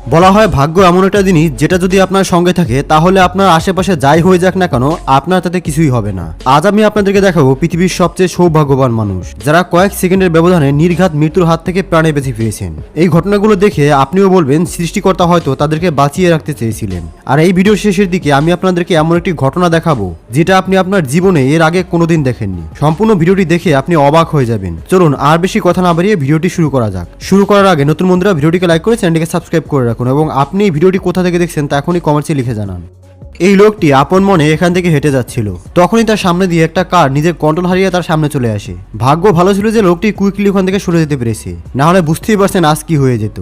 বলা হয় ভাগ্য এমন একটা জিনিস যেটা যদি আপনার সঙ্গে থাকে তাহলে আপনার আশেপাশে যাই হয়ে যাক না কেন আপনার তাতে কিছুই হবে না। আজ আমি আপনাদেরকে দেখাবো পৃথিবীর সবচেয়ে সৌভাগ্যবান মানুষ যারা কয়েক সেকেন্ডের ব্যবধানে নির্ঘাত মৃত্যুর হাত থেকে প্রাণে বেঁচে ফিরেছেন। এই ঘটনাগুলো দেখে আপনিও বলবেন সৃষ্টিকর্তা হয়তো তাদেরকে বাঁচিয়ে রাখতে চেয়েছিলেন। আর এই ভিডিও শেষের দিকে আমি আপনাদেরকে এমন একটি ঘটনা দেখাবো যেটা আপনি আপনার জীবনে এর আগে কোনোদিন দেখেননি। সম্পূর্ণ ভিডিওটি দেখে আপনি অবাক হয়ে যাবেন। চলুন আর বেশি কথা না বাড়িয়ে ভিডিওটি শুরু করা যাক। শুরু করার আগে নতুন বন্ধুরা ভিডিওটিকে লাইক করে চ্যানেলটিকে সাবস্ক্রাইব করে রাখুন এবং আপনি এই ভিডিওটি কোথা থেকে দেখছেন তা এখনই কমেন্টে লিখে জানান। এই লোকটি আপন মনে এখান থেকে হেঁটে যাচ্ছিল, তখনই তার সামনে দিয়ে একটা কার নিজের কন্ট্রোল হারিয়ে তার সামনে চলে আসে। ভাগ্য ভালো ছিল যে লোকটি কুইকলি ওখান থেকে সরে যেতে পেরেছে, না হলে বুঝতেই পারছেন আজ কি হয়ে যেত।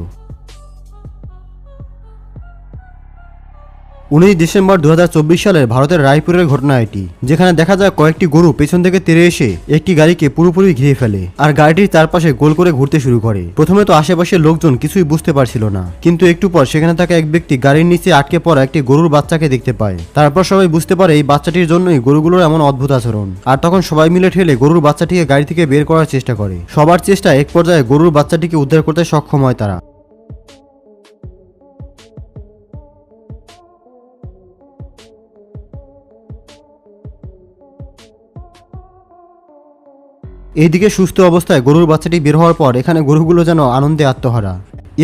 19 ডিসেম্বর 2024 সালের ভারতের রায়পুরের ঘটনা এটি, যেখানে দেখা যায় কয়েকটি গরু পেছন থেকে তেড়ে এসে একটি গাড়িকে পুরোপুরি ঘিরে ফেলে আর গাড়িটির চারপাশে গোল করে ঘুরতে শুরু করে। প্রথমে তো আশেপাশের লোকজন কিছুই বুঝতে পারছিল না, কিন্তু একটু পর সেখানে থাকা এক ব্যক্তি গাড়ির নিচে আটকে পড়া একটি গরুর বাচ্চাকে দেখতে পায়। তারপর সবাই বুঝতে পারে এই বাচ্চাটির জন্যই গরুগুলোর এমন অদ্ভুত আচরণ। আর তখন সবাই মিলে ঠেলে গরুর বাচ্চাটিকে গাড়ি থেকে বের করার চেষ্টা করে। সবার চেষ্টা এক পর্যায়ে গরুর বাচ্চাটিকে উদ্ধার করতে সক্ষম হয় তারা। এইদিকে সুস্থ অবস্থায় গরুর বাচ্চাটি বের হওয়ার পর এখানে গরুগুলো যেন আনন্দে আত্মহারা।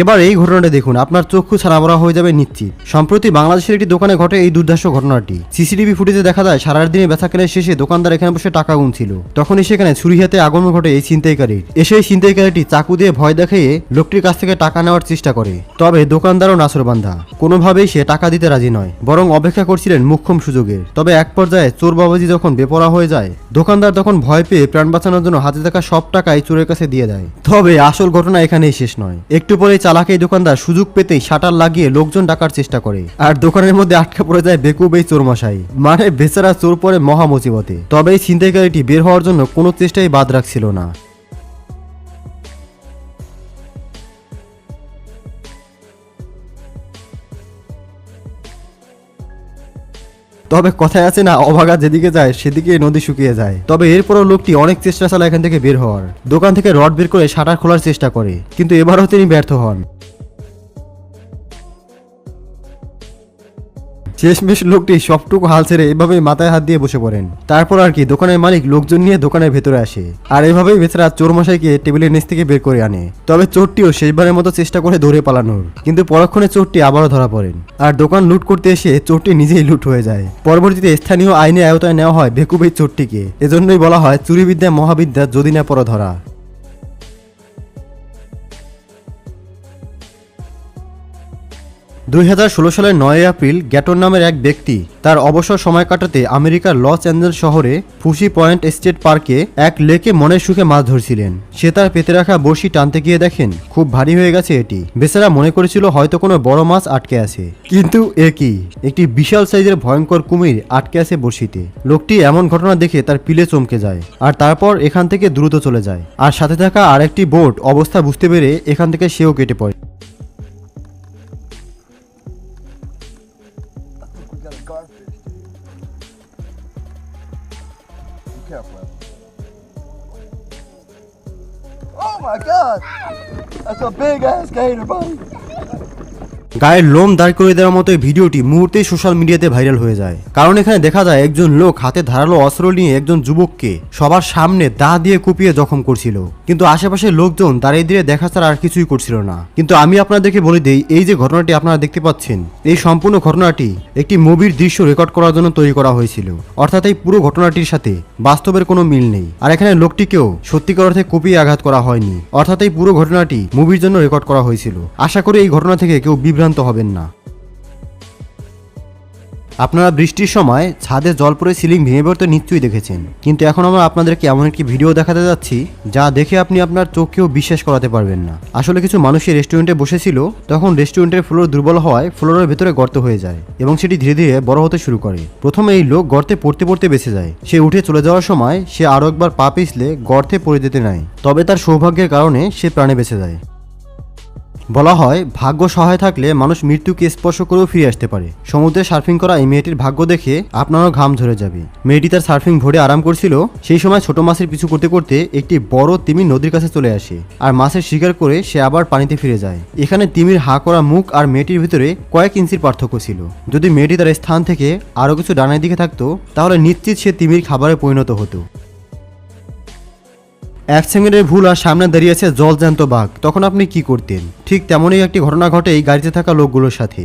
এবার এই ঘটনাটা দেখুন, আপনার চক্ষু ছাড়াবড়া হয়ে যাবে নিশ্চিত। সম্প্রতি বাংলাদেশের একটি দোকানে ঘটে এই দুর্ধর্ষ ঘটনাটি। সিসিটিভি ফুটেজে দেখা যায় সারাদিনে বেচাকেনার শেষে দোকানদার এখানে বসে টাকা গুনছিল, তখনই সেখানে ছুরি হাতে আগমন ঘটে এই ছিনতাইকারীর। এসে এই ছিনতাইকারীটি চাকু দিয়ে ভয় দেখিয়ে লোকটির কাছ থেকে টাকা নেওয়ার চেষ্টা করে। তবে দোকানদারও নাছরবান্ধা, কোনোভাবেই সে টাকা দিতে রাজি নয়, বরং অপেক্ষা করছিলেন মোক্ষম সুযোগের। তবে এক পর্যায়ে চোর বাবাজি যখন বেপরা হয়ে যায়, দোকানদার তখন ভয় পেয়ে প্রাণ বাঁচানোর জন্য হাতে থাকা সব টাকাই চোরের কাছে দিয়ে দেয়। তবে আসল ঘটনা এখানেই শেষ নয়। একটু পরে চালাক এই দোকানদার সুযোগ পেতেই শাটার লাগিয়ে লোকজন ডাকার চেষ্টা করে, আর দোকানের মধ্যে আটকা পড়ে যায় বেকুব এই চোরমশাই। মানে বেচারা চোর পরে মহা মুসিবতে। তবে এই ছিনতাইকারীটি বের হওয়ার জন্য কোনো চেষ্টাই বাদ রাখছিল না। তবে কথায় আছে না, অভাগা যেদিকে যায় সেদিকে নদী শুকিয়ে যায়। তবে এরপরও লোকটি অনেক চেষ্টা চালায় এখান থেকে বের হওয়ার। দোকান থেকে রড বের করে শাটার খোলার চেষ্টা করে, কিন্তু এবারও তিনি ব্যর্থ হন। শেষমেশ লোকটি সবটুকু হাল ছেড়ে এভাবেই মাথায় হাত দিয়ে বসে পড়েন। তারপর আর কি দোকানের মালিক লোকজন নিয়ে দোকানের ভেতরে আসে, আর এভাবেই বেচারা চোরমশাইকে টেবিলের নিচ থেকে বের করে আনে। তবে চোরটিও শেষবারের মতো চেষ্টা করে দৌড়ে পালানোর, কিন্তু পরক্ষণে চোরটি আবারও ধরা পড়েন, আর দোকান লুট করতে এসে চোরটি নিজেই লুট হয়ে যায়। পরবর্তীতে স্থানীয় আইনের আওতায় নেওয়া হয় বেকুব এই চোরটিকে। এজন্যই বলা হয় চুরিবিদ্যা মহাবিদ্যা যদি না পড়া ধরা। 2016 সালের 9 এপ্রিল গ্যাটন নামের এক ব্যক্তি তার অবসর সময় কাটাতে আমেরিকার লস অ্যাঞ্জেলস শহরে ফুসি পয়েন্ট স্টেট পার্কে এক লেকে মনের সুখে মাছ ধরছিলেন। সে তার পেতে রাখা বড়শি টানতে গিয়ে দেখেন খুব ভারী হয়ে গেছে এটি। বেচারা মনে করেছিল হয়তো কোনো বড় মাছ আটকে আছে, কিন্তু এ কি, একটি বিশাল সাইজের ভয়ঙ্কর কুমির আটকে আছে বড়শিতে। লোকটি এমন ঘটনা দেখে তার পিলে চমকে যায়, আর তারপর এখান থেকে দ্রুত চলে যায়। আর সাথে থাকা আরেকটি বোট অবস্থা বুঝতে পেরে এখান থেকে সেও কেটে পড়ে। Careful. Oh my God! That's a big ass gator, buddy. গায়ের লোম দাঁড় করে দেওয়ার মতো এই ভিডিওটি মুহূর্তেই সোশ্যাল মিডিয়াতে ভাইরাল হয়ে যায়, কারণ এখানে দেখা যায় একজন লোক হাতে ধারালো অস্ত্র নিয়ে একজন যুবককে সবার সামনে দা দিয়ে কুপিয়ে জখম করছিল, কিন্তু আশেপাশের লোকজন দাঁড়িয়ে দিয়ে দেখা ছাড়া আর কিছুই করছিল না। কিন্তু আমি আপনাদেরকে বলে দেই, এই যে ঘটনাটি আপনারা দেখতে পাচ্ছেন, এই সম্পূর্ণ ঘটনাটি একটি মুভির দৃশ্য রেকর্ড করার জন্য তৈরি করা হয়েছিল। অর্থাৎ এই পুরো ঘটনাটির সাথে বাস্তবের কোনো মিল নেই, আর এখানে লোকটিকেও সত্যিকার অর্থে কুপিয়ে আঘাত করা হয়নি। অর্থাৎ এই পুরো ঘটনাটি মুভির জন্য রেকর্ড করা হয়েছিল। আশা করি এই ঘটনা থেকে কেউ বিভ্রান্ত হবেন না। আপনারা বৃষ্টির সময় ছাদে জল পড়ে সিলিং ভেঙে পড়তে নিশ্চয়ই দেখেছেন, কিন্তু এখন আমরা আপনাদেরকে এমন একটি ভিডিও দেখাতে যাচ্ছি যা দেখে আপনি আপনার চোখকেও বিশ্বাস করাতে পারবেন না। আসলে কিছু মানুষই রেস্টুরেন্টে বসেছিল, তখন রেস্টুরেন্টের ফ্লোর দুর্বল হওয়ায় ফ্লোরের ভেতরে গর্ত হয়ে যায় এবং সেটি ধীরে ধীরে বড় হতে শুরু করে। প্রথমে এই লোক গর্তে পড়তে পড়তে বেঁচে যায়। সে উঠে চলে যাওয়ার সময় সে আরো একবার পা পিছলে গর্তে পড়ে যেতে নেয়, তবে তার সৌভাগ্যের কারণে সে প্রাণে বেঁচে যায়। বলা হয় ভাগ্য সহায় থাকলে মানুষ মৃত্যুকে স্পর্শ করেও ফিরে আসতে পারে। সমুদ্রে সার্ফিং করা এই মেয়েটির ভাগ্য দেখে আপনারও ঘাম ঝরে যাবে। মেয়েটি তার সার্ফিং ভোরে আরাম করছিল, সেই সময় ছোট মাছের পিছু করতে করতে একটি বড় তিমি নদীর কাছে চলে আসে আর মাছের শিকার করে সে আবার পানিতে ফিরে যায়। এখানে তিমির হা করা মুখ আর মেয়েটির ভিতরে কয়েক ইঞ্চির পার্থক্য ছিল। যদি মেয়েটি তার স্থান থেকে আরো কিছু ডানের দিকে থাকতো তাহলে নিশ্চিত সে তিমির খাবারে পরিণত হতো। 1 সেকেন্ডের ভুল আর সামনে দাঁড়িয়ে আছে জলজ্যান্ত বাঘ, তখন আপনি কি করতেন? ঠিক তেমনই একটি ঘটনা ঘটে এই গাড়িতে থাকা লোকগুলোর সাথে।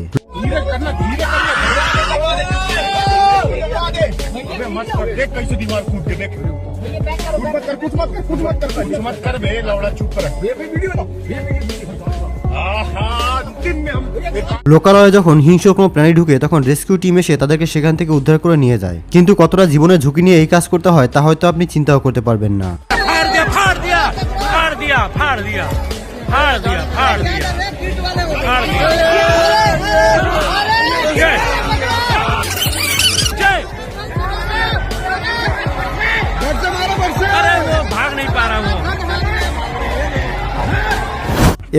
লোকালয়ে যখন হিংস্র কোনো প্রাণী ঢুকে তখন রেস্কিউ টিম এসে তাদেরকে সেখান থেকে উদ্ধার করে নিয়ে যায়, কিন্তু কতটা জীবনের ঝুঁকি নিয়ে এই কাজ করতে হয় তা হয়তো আপনি চিন্তাও করতে পারবেন না।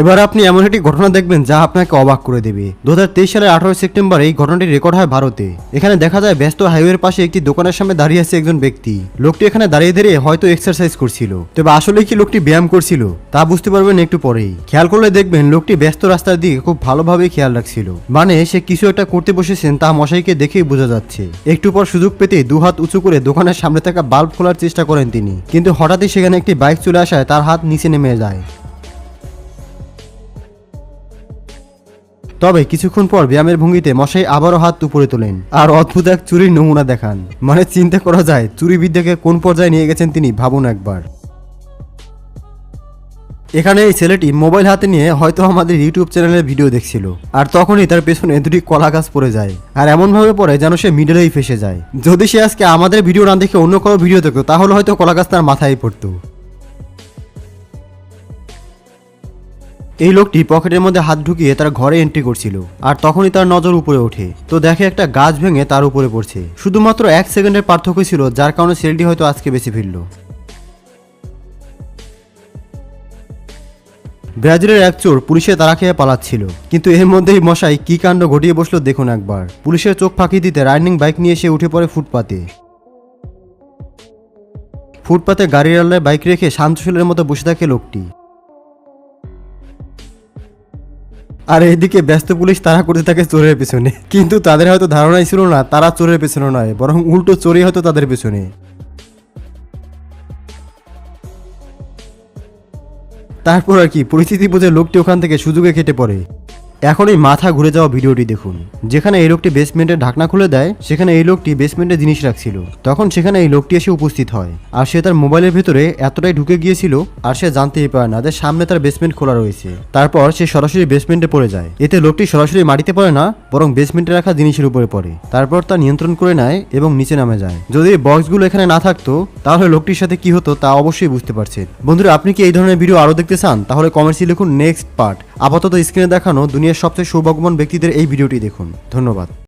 এবার আপনি এমন একটি ঘটনা দেখবেন যা আপনাকে অবাক করে দেবে। 2023 সালের 18 সেপ্টেম্বর এই ঘটনাটি রেকর্ড হয় ভারতে। এখানে দেখা যায় ব্যস্ত হাইওয়ের পাশে একটি দোকানের সামনে দাঁড়িয়ে আছে একজন ব্যক্তি। লোকটি এখানে দাঁড়িয়ে দাঁড়িয়ে হয়তো এক্সারসাইজ করছিল, তবে আসলে কি লোকটি ব্যায়াম করছিল তা বুঝতে পারবেন একটু পরেই। খেয়াল করলে দেখবেন লোকটি ব্যস্ত রাস্তার দিকে খুব ভালোভাবে খেয়াল রাখছিল, মানে সে কিছু একটা করতে বসেছেন তা মশাইকে দেখেই বোঝা যাচ্ছে। একটু পর সুযোগ পেতে দুহাত উঁচু করে দোকানের সামনে থাকা বাল্ব খোলার চেষ্টা করেন তিনি, কিন্তু হঠাৎই সেখানে একটি বাইক চলে আসায় তার হাত নিচে নেমে যায়। তবে কিছুক্ষণ পর ব্যায়ামের ভঙ্গিতে মশাই আবারও হাত উপরে তোলেন আর অদ্ভুত এক চুরির নমুনা দেখান। মানে চিন্তা করা যায় চুরি বিদ্যাকে কোন পর্যায়ে নিয়ে গেছেন তিনি, ভাবুন একবার। এখানে এই ছেলেটি মোবাইল হাতে নিয়ে হয়তো আমাদের ইউটিউব চ্যানেলের ভিডিও দেখছিল, আর তখনই তার পেছনে দুটি কলা গাছ পড়ে যায় আর এমন ভাবে পড়ে যেন সে মিডলেই ফেসে যায়। যদি সে আজকে আমাদের ভিডিও না দেখে অন্য কারো ভিডিও দেখতো তাহলে হয়তো কলা গাছ তার মাথায় পড়তো। এই লোকটি পকেটের মধ্যে হাত ঢুকিয়ে তার ঘরে এন্ট্রি করছিল আর তখনই তার নজর উপরে ওঠে, তো দেখে একটা গাছ ভেঙে তার উপরে পড়ছে। শুধুমাত্র 1 সেকেন্ডের পার্থক্য ছিল, যার কারণে ছেলেটি হয়তো আজকে বেঁচে ফিরল। ব্রাজিলের এক চোর পুলিশে তাড়া খেয়ে পালাচ্ছিল, কিন্তু এর মধ্যেই মশাই কি কাণ্ড ঘটিয়ে বসলো দেখুন একবার। পুলিশের চোখ ফাঁকি দিতে রাইডিং বাইক নিয়ে এসে উঠে পড়ে ফুটপাতে গাড়ির আল্লায় বাইক রেখে শান্তশীলের মতো বসে থাকে লোকটি। আর এদিকে ব্যস্ত পুলিশ তাড়া করতে থাকে চোরের পেছনে, কিন্তু তাদের হয়তো ধারণাই ছিল না তারা চোরের পেছনে নয়, বরং উল্টো চোরই হয়তো তাদের পেছনে। তারপর আর কি, পরিস্থিতি বুঝে লোকটি ওখান থেকে সুযোগে কেটে পড়ে। এখন এই মাথা ঘুরে যাওয়া ভিডিওটি দেখুন, যেখানে এই লোকটি বেসমেন্টের ঢাকনা খুলে দেয়, সেখানে এই লোকটি বেসমেন্টে জিনিস রাখছিল। তখন সেখানে এই লোকটি এসে উপস্থিত হয় আর সে তার মোবাইলের ভেতরে এতটাই ঢুকে গিয়েছিল আর সে জানতেই পারে না যে সামনে তার বেসমেন্ট খোলা রয়েছে। তারপর সে সরাসরি বেসমেন্টে পড়ে যায়। এতে লোকটি সরাসরি মাটিতে পড়ে না, বরং বেসমেন্টে রাখা জিনিসের উপরে পড়ে। তারপর তা নিয়ন্ত্রণ করে নেয় এবং নিচে নামে যায়। যদি এই বক্সগুলো এখানে না থাকতো তাহলে লোকটির সাথে কি হতো তা অবশ্যই বুঝতে পারছেন। বন্ধুরা, আপনি কি এই ধরনের ভিডিও আরো দেখতে চান? তাহলে কমেন্টসে লিখুন নেক্সট পার্ট। আপাতত স্ক্রিনে দেখানো দুনিয়ার সবচেয়ে সৌভাগ্যবান ব্যক্তিদের এই ভিডিওটি দেখুন। ধন্যবাদ।